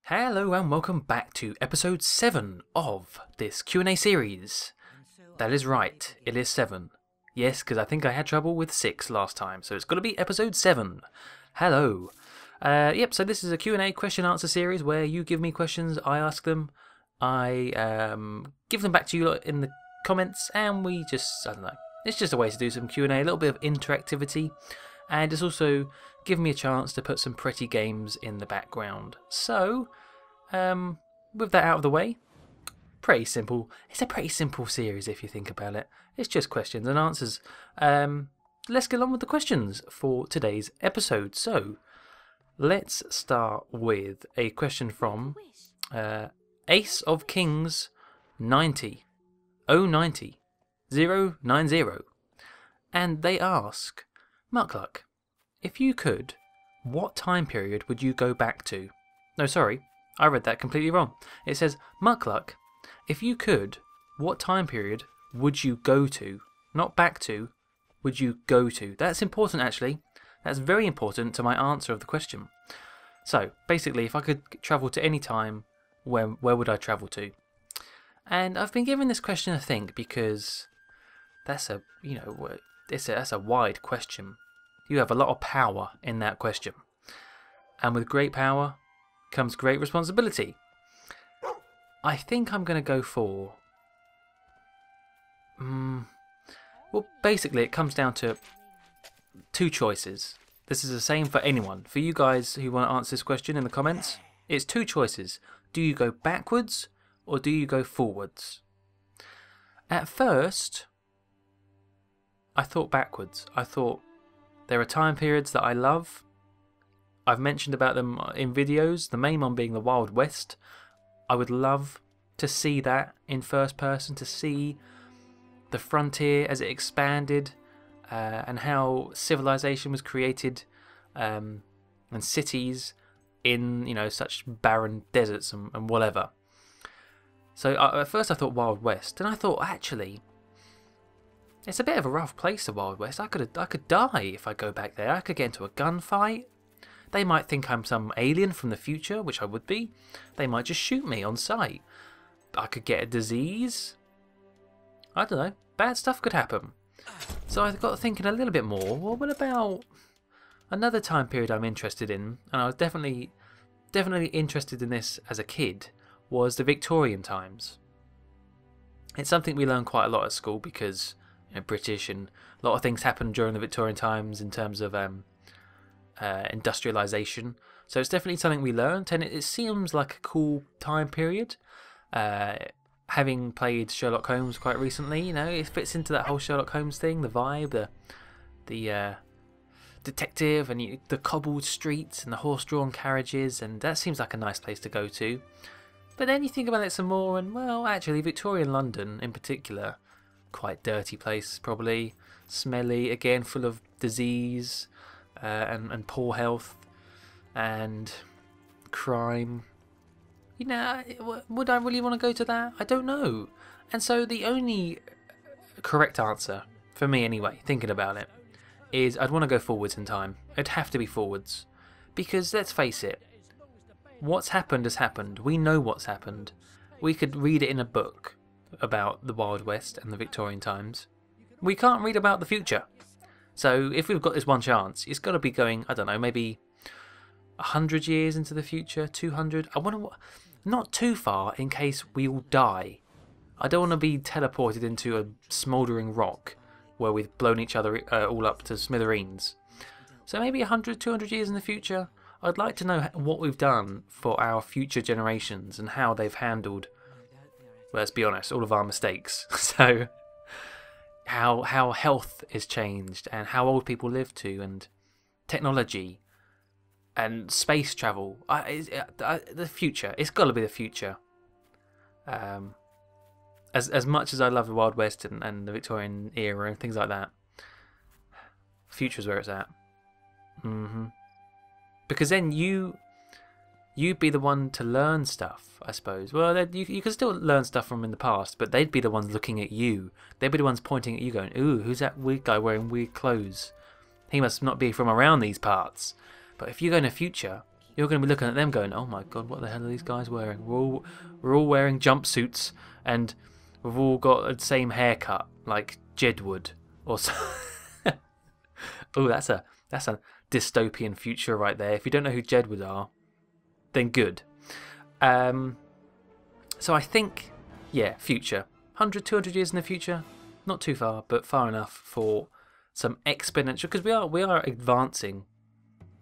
Hello and welcome back to episode 7 of this Q&A series. That is right, it is 7. Yes, because I think I had trouble with 6 last time, so it's got to be episode 7. Hello. So this is a Q&A question answer series where you give me questions, I ask them, I give them back to you in the comments, and we just, I don't know, it's just a way to do some Q&A, a little bit of interactivity, and it's also give me a chance to put some pretty games in the background. So, with that out of the way, pretty simple. It's a pretty simple series if you think about it. It's just questions and answers. Let's get on with the questions for today's episode. So, let's start with a question from Ace of Kings 90 090 090, and they ask, Muckluck, if you could, what time period would you go back to? No, sorry, I read that completely wrong. It says, Muckluck, if you could, what time period would you go to? Not back to, would you go to? That's important, actually. That's very important to my answer of the question. So, basically, if I could travel to any time, where would I travel to? And I've been giving this question a think because that's that's a wide question. You have a lot of power in that question. And with great power comes great responsibility. I think I'm going to go for... well, basically it comes down to two choices. This is the same for anyone. For you guys who want to answer this question in the comments, it's two choices. Do you go backwards or do you go forwards? At first, I thought backwards. I thought there are time periods that I love. I've mentioned about them in videos, the main one being the Wild West. I would love to see that in first person, to see the frontier as it expanded and how civilization was created and cities in such barren deserts and whatever. So at first I thought Wild West, and I thought actually it's a bit of a rough place, the Wild West. I could die if I go back there. I could get into a gunfight. They might think I'm some alien from the future, which I would be. They might just shoot me on sight. I could get a disease. I don't know. Bad stuff could happen. So I got thinking a little bit more. Well, what about another time period I'm interested in? And I was definitely interested in this as a kid, was the Victorian times. It's something we learn quite a lot at school because British, and a lot of things happened during the Victorian times in terms of industrialization. So it's definitely something we learned, and it seems like a cool time period. Having played Sherlock Holmes quite recently, it fits into that whole Sherlock Holmes thing, the vibe, the detective, and the cobbled streets and the horse-drawn carriages, and that seems like a nice place to go to. But then you think about it some more, and well, actually, Victorian London in particular, quite dirty place, probably smelly, again full of disease and poor health and crime. Would I really want to go to that? I don't know. And so the only correct answer, for me anyway, thinking about it, is I'd want to go forwards in time. It'd have to be forwards. Because let's face it, what's happened has happened. We know what's happened. We could read it in a book about the Wild West and the Victorian times. We can't read about the future. So if we've got this one chance, it's got to be going, I don't know, maybe 100 years into the future, 200. I want to, not too far in case we all die. I don't want to be teleported into a smouldering rock where we've blown each other all up to smithereens. So maybe 100, 200 years in the future. I'd like to know what we've done for our future generations and how they've handled, well, let's be honest, all of our mistakes. So how health is changed and how old people live to, and technology and space travel. The future. It's got to be the future. As much as I love the Wild West and the Victorian era and things like that, future's where it's at. Because then you'd be the one to learn stuff, I suppose. Well, you can still learn stuff from in the past, but they'd be the ones looking at you. They'd be the ones pointing at you going, ooh, who's that weird guy wearing weird clothes? He must not be from around these parts. But if you go in the future, you're going to be looking at them going, oh my god, what the hell are these guys wearing? We're all wearing jumpsuits, and we've all got the same haircut, like Jedward or so. Oh, that's a dystopian future right there. If you don't know who Jedward are, then good. So I think, yeah, future. 100, 200 years in the future, not too far, but far enough for some exponential, because we are advancing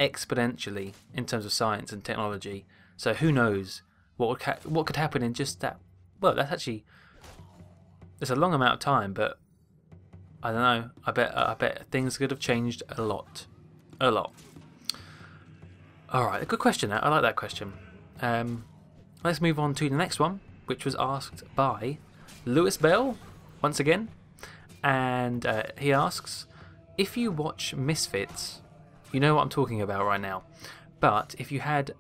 exponentially in terms of science and technology. So who knows what could happen in just that? Well, it's a long amount of time, but I don't know. I bet things could have changed a lot. All right, a good question. I like that question. Let's move on to the next one, which was asked by Lewis Bell once again, and he asks, if you watch Misfits, you know what I'm talking about right now, but if you had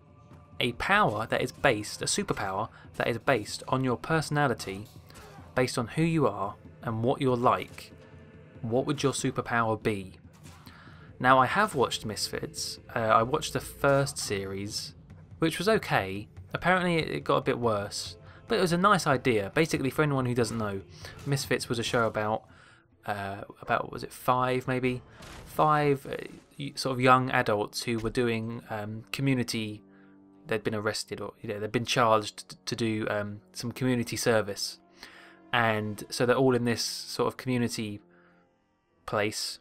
a power that is based, a superpower that is based on your personality, based on who you are and what you're like, what would your superpower be? Now, I have watched Misfits. I watched the first series, which was okay. Apparently it got a bit worse, but it was a nice idea. Basically, for anyone who doesn't know, Misfits was a show about was it five sort of young adults who were doing community. They'd been arrested, or they'd been charged to do some community service, and so they're all in this sort of community place,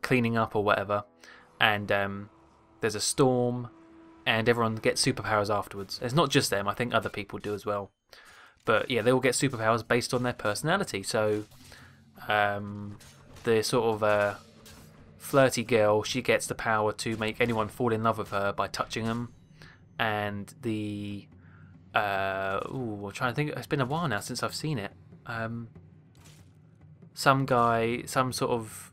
cleaning up or whatever, and there's a storm, and everyone gets superpowers afterwards. It's not just them, I think other people do as well. But yeah, they all get superpowers based on their personality. So the sort of flirty girl, she gets the power to make anyone fall in love with her by touching them. And the I'm trying to think, it's been a while now since I've seen it. Some guy, some sort of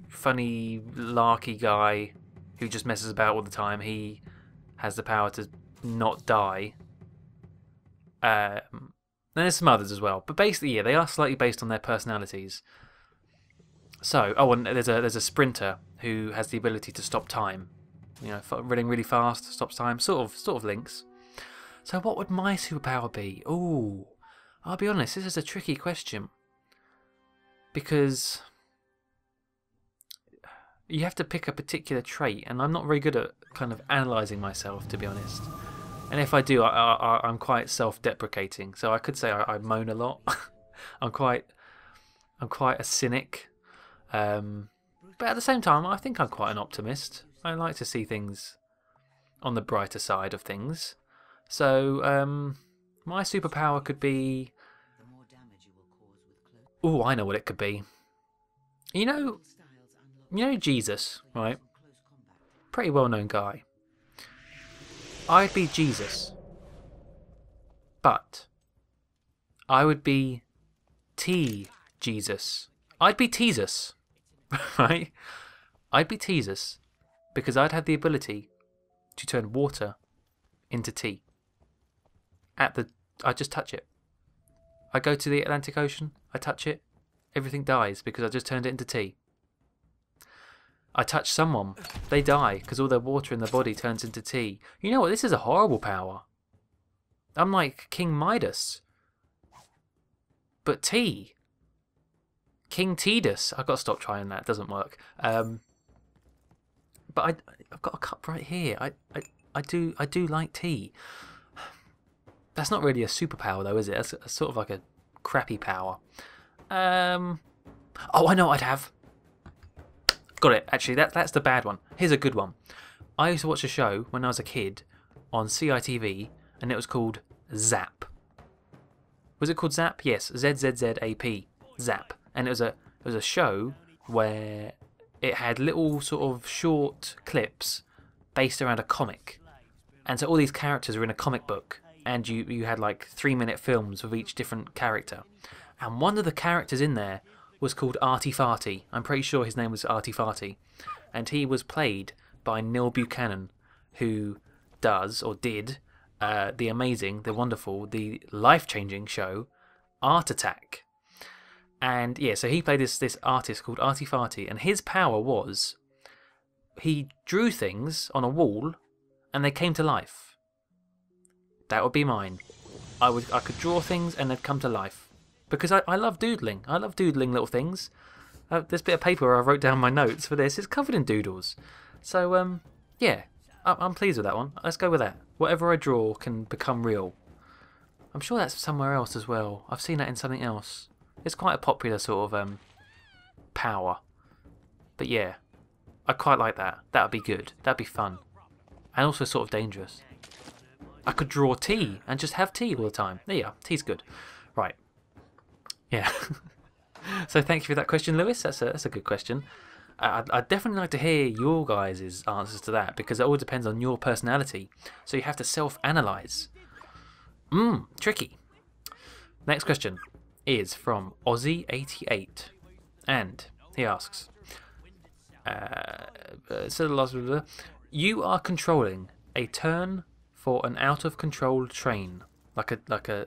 funny larky guy who just messes about all the time, he has the power to not die. And there's some others as well, but basically, yeah, they are slightly based on their personalities. So, and there's a sprinter who has the ability to stop time. Running really fast, stops time, sort of links. So, what would my superpower be? Ooh, I'll be honest, this is a tricky question, because you have to pick a particular trait, and I'm not very good at kind of analysing myself, to be honest. And if I do, I'm quite self-deprecating. So I could say I moan a lot. I'm quite a cynic. But at the same time, I think I'm quite an optimist. I like to see things on the brighter side of things. So my superpower could be... Oh, I know what it could be. You know Jesus, right? Pretty well-known guy. I'd be Jesus, but I would be Jesus. I'd be Teezus, right? I'd be Teezus because I'd have the ability to turn water into tea. I just touch it. I go to the Atlantic Ocean, I touch it, everything dies because I just turned it into tea. I touch someone, they die because all their water in their body turns into tea. You know what? This is a horrible power. I'm like King Midas. But tea. King Tidus. I've got to stop trying that. It doesn't work. But I've got a cup right here. I do like tea. That's not really a superpower though, is it? That's sort of like a crappy power. Oh, I know what I'd have. Got it. Actually, that's the bad one. Here's a good one. I used to watch a show when I was a kid on CITV, and it was called Zap. Was it called Zap? Yes, ZZZAP, Zap. And it was a show where it had little sort of short clips based around a comic, and so all these characters were in a comic book, and you had like 3-minute films of each different character, and one of the characters in there was called Artie Farty. I'm pretty sure his name was Artie Farty. And he was played by Neil Buchanan, who does, or did, the amazing, the wonderful, the life-changing show, Art Attack. And yeah, so he played this artist called Artie Farty, and his power was he drew things on a wall and they came to life. That would be mine. I could draw things and they'd come to life. Because I love doodling. I love doodling little things. This bit of paper where I wrote down my notes for this is covered in doodles. So, yeah, I'm pleased with that one. Let's go with that. Whatever I draw can become real. I'm sure that's somewhere else as well. I've seen that in something else. It's quite a popular sort of power. But yeah, I quite like that. That would be good. That'd be fun. And also sort of dangerous. I could draw tea and just have tea all the time. There you are. Tea's good. Right. Yeah. So thank you for that question, Lewis. That's a good question. I'd definitely like to hear your guys' answers to that, because it all depends on your personality. So you have to self-analyse. Tricky. Next question is from Aussie88. And he asks, you are controlling a turn for an out-of-control train, like a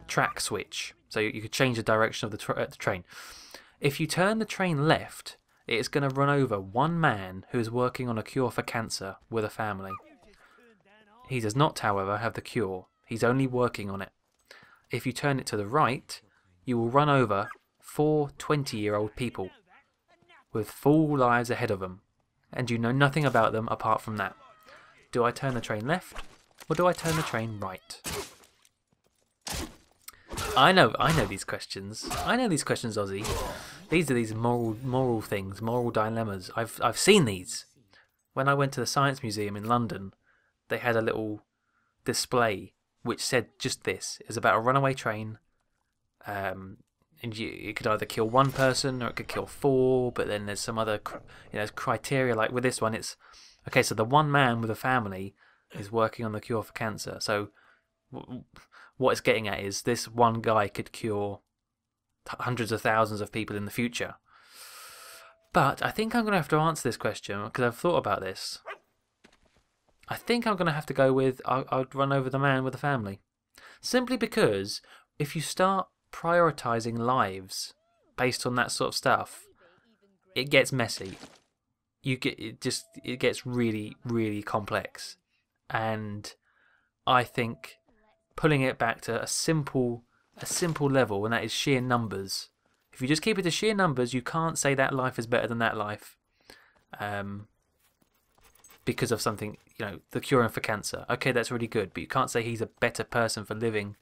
track switch. So you could change the direction of the train. If you turn the train left, it is going to run over one man who is working on a cure for cancer with a family. He does not, however, have the cure. He's only working on it. If you turn it to the right, you will run over 4 20-year-old people with full lives ahead of them, and you know nothing about them apart from that. Do I turn the train left, or do I turn the train right? I know these questions. I know these questions, Ozzy. These are these moral things, moral dilemmas. I've seen these. When I went to the Science Museum in London, they had a little display which said just this. It was about a runaway train. And it could either kill one person or it could kill 4, but then there's some other criteria. Like with this one, it's okay, so the one man with a family is working on the cure for cancer. So what it's getting at is this one guy could cure hundreds of thousands of people in the future. But I think I'm going to have to answer this question because I've thought about this. I think I'm going to have to go with I'd run over the man with the family. Simply because if you start prioritising lives based on that sort of stuff, it gets messy. It gets really, really complex. And I think pulling it back to a simple level, and that is sheer numbers. If you just keep it to sheer numbers, you can't say that life is better than that life, because of something, the cure for cancer. Okay, that's really good, but you can't say he's a better person for living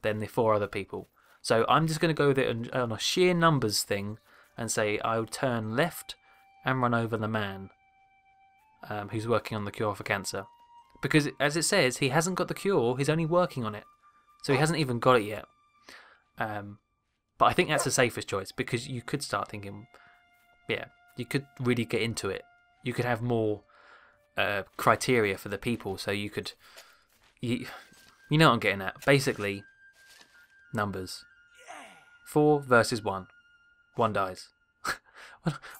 than the 4 other people. So I'm just going to go with it on a sheer numbers thing and say I would turn left and run over the man who's working on the cure for cancer. Because, as it says, he hasn't got the cure, he's only working on it. So he hasn't even got it yet. But I think that's the safest choice, because you could start thinking, yeah, you could really get into it. You could have more criteria for the people, so you could... You know what I'm getting at. Basically, numbers. 4 versus 1. 1 dies.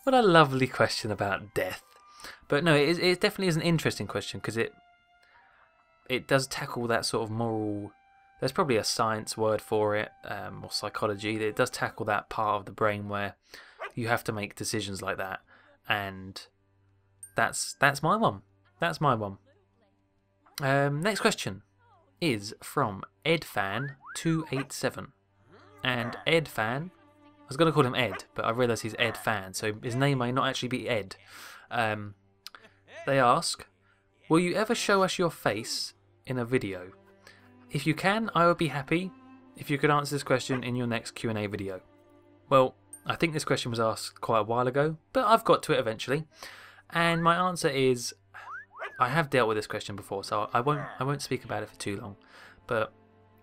What a lovely question about death. But no, it definitely is an interesting question, because it does tackle that sort of moral... There's probably a science word for it, or psychology. It does tackle that part of the brain where you have to make decisions like that. And that's my one. That's my one. Next question is from EdFan287. And EdFan, I was going to call him Ed, but I realised he's EdFan, so his name may not actually be Ed. They ask, will you ever show us your face in a video? If you can, I would be happy if you could answer this question in your next Q&A video. Well, I think this question was asked quite a while ago, but I've got to it eventually. And my answer is, I have dealt with this question before, so I won't speak about it for too long. But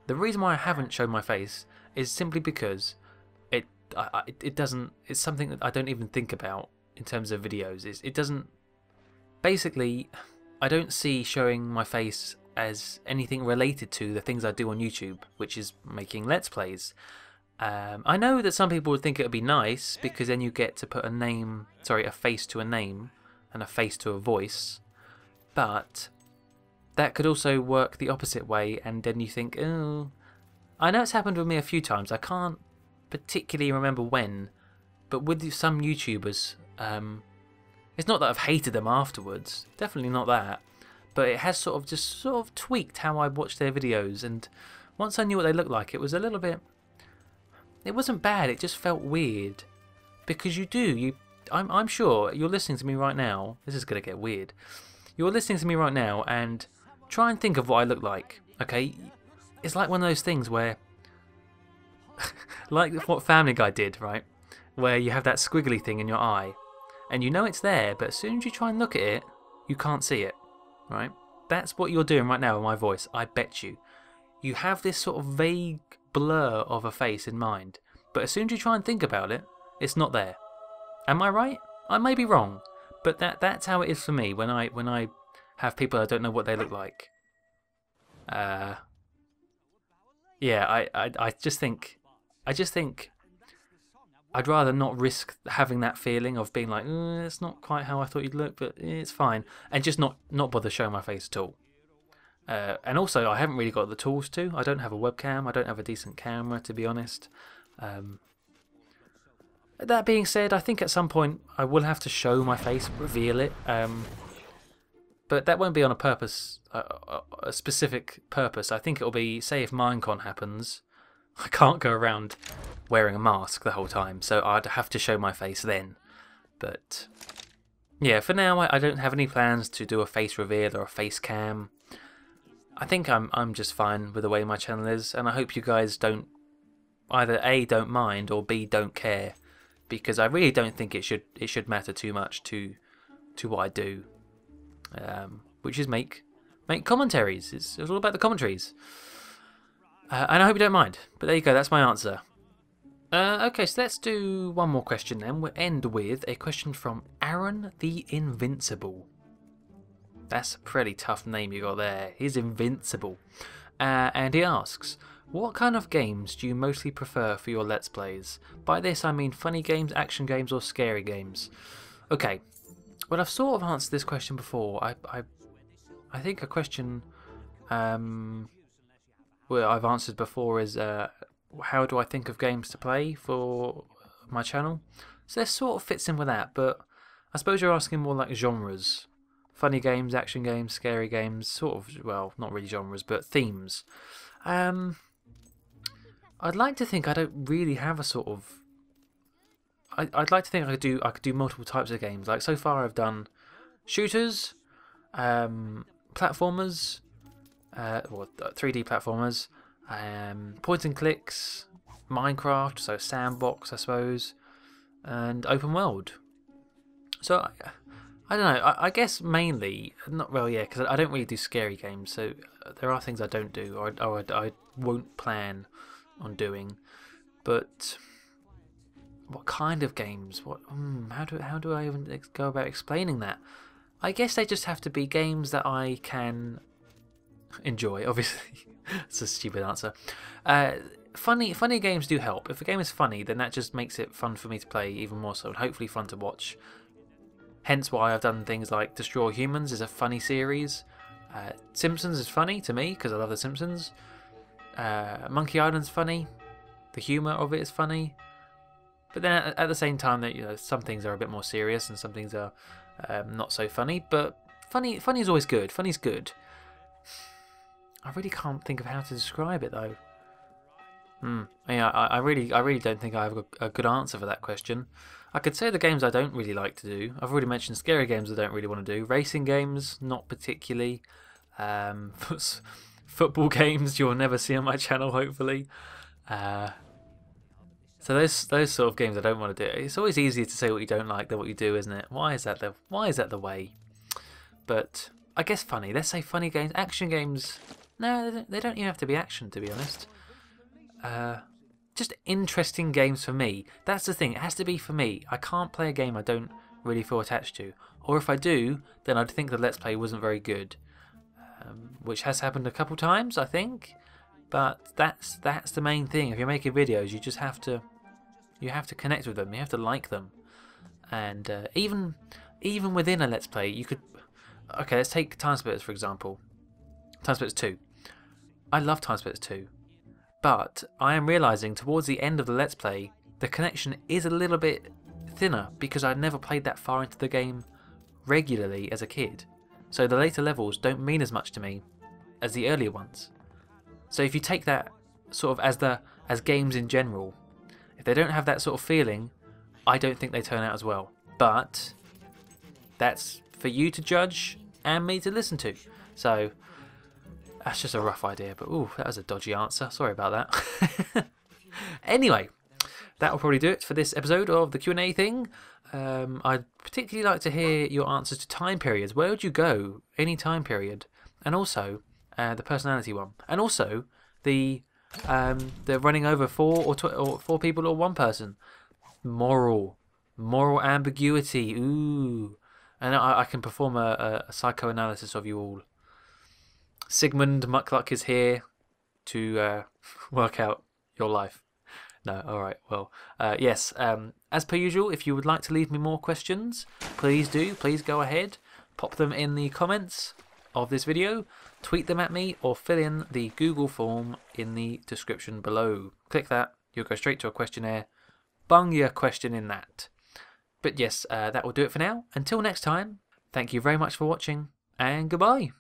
the reason why I haven't shown my face is simply because it's something that I don't even think about in terms of videos. It doesn't... Basically, I don't see showing my face as anything related to the things I do on YouTube, which is making Let's Plays. I know that some people would think it would be nice, because then you get to put a face to a name, and a face to a voice, but that could also work the opposite way, and then you think, oh... I know it's happened with me a few times, I can't particularly remember when, but with some YouTubers, it's not that I've hated them afterwards, definitely not that, but it has sort of tweaked how I watch their videos. And once I knew what they looked like, it was a little bit. It wasn't bad. It just felt weird, because I'm sure you're listening to me right now. This is gonna get weird. You're listening to me right now, and try and think of what I look like. Okay, it's like one of those things where, like what Family Guy did, right? Where you have that squiggly thing in your eye, and you know it's there, but as soon as you try and look at it, you can't see it, right? That's what you're doing right now with my voice, I bet you. You have this sort of vague blur of a face in mind, but as soon as you try and think about it, it's not there. Am I right? I may be wrong, but that's how it is for me when I have people I don't know what they look like. Yeah, I just think I'd rather not risk having that feeling of being like, it's not quite how I thought you'd look, but it's fine, and just not bother showing my face at all. And also, I haven't really got the tools to. I don't have a webcam. I don't have a decent camera, to be honest. That being said, I think at some point I will have to show my face, reveal it. But that won't be on a purpose, a specific purpose. I think it'll be, say if Minecon happens, I can't go around wearing a mask the whole time, so I'd have to show my face then. But yeah, for now I don't have any plans to do a face reveal or a face cam. I think I'm just fine with the way my channel is, and I hope you guys don't either A, don't mind, or B, don't care, because I really don't think it should matter too much to what I do, which is make commentaries. It's all about the commentaries. And I hope you don't mind. But there you go, that's my answer. Okay, so let's do one more question then. We'll end with a question from Aaron the Invincible. That's a pretty tough name you got there. He's invincible. And he asks, what kind of games do you mostly prefer for your Let's Plays? By this I mean funny games, action games, or scary games. Okay, well I've sort of answered this question before. I think a question well, I've answered before is how do I think of games to play for my channel? So this sort of fits in with that, but I suppose you're asking more like genres. Funny games, action games, scary games, sort of, well, not really genres, but themes. I'd like to think I don't really have a sort of... I'd like to think I could do multiple types of games. Like so far I've done shooters, platformers, 3D platformers, point and clicks, Minecraft, so sandbox I suppose, and open world. So I don't know, I guess mainly, not well yeah, because I don't really do scary games, so there are things I don't do, or I won't plan on doing. But what kind of games? How do I even go about explaining that? I guess they just have to be games that I can enjoy, obviously. It's a stupid answer. Funny games do help. If a game is funny, then that just makes it fun for me to play even more so, and hopefully fun to watch. Hence why I've done things like Destroy Humans is a funny series. Simpsons is funny to me because I love The Simpsons. Monkey Island's funny. The humour of it is funny. But then at the same time, that some things are a bit more serious and some things are not so funny. But funny is always good. Funny's good. I really can't think of how to describe it though. Yeah, I really don't think I have a good answer for that question. I could say the games I don't really like to do. I've already mentioned scary games I don't really want to do. Racing games, not particularly. Football games you'll never see on my channel, hopefully. So those sort of games I don't want to do. It's always easier to say what you don't like than what you do, isn't it? Why is that the way? But I guess funny. Let's say funny games. Action games. No, they don't even have to be action, to be honest. Just interesting games for me. That's the thing. It has to be for me. I can't play a game I don't really feel attached to. Or if I do, then I'd think the Let's Play wasn't very good. Which has happened a couple times, I think. But that's the main thing. If you're making videos, you just have to connect with them. You have to like them. And even within a Let's Play, you could. Okay, let's take Time Splitters for example. Time Splitters 2. I love Time Splitters 2. But I am realising towards the end of the Let's Play, the connection is a little bit thinner because I'd never played that far into the game regularly as a kid. So the later levels don't mean as much to me as the earlier ones. So if you take that sort of as games in general, if they don't have that sort of feeling, I don't think they turn out as well. But that's for you to judge and me to listen to. So that's just a rough idea, but ooh, that was a dodgy answer. Sorry about that. Anyway, that will probably do it for this episode of the Q&A thing. I'd particularly like to hear your answers to time periods. Where would you go? Any time period. And also the personality one. And also the running over four people or one person. Moral ambiguity. Ooh. And I can perform a psychoanalysis of you all. Sigmund Muckluck is here to work out your life. No, alright, well, yes, as per usual, if you would like to leave me more questions, please do, please go ahead, pop them in the comments of this video, tweet them at me, or fill in the Google form in the description below. Click that, you'll go straight to a questionnaire, bung your question in that. But yes, that will do it for now. Until next time, thank you very much for watching, and goodbye.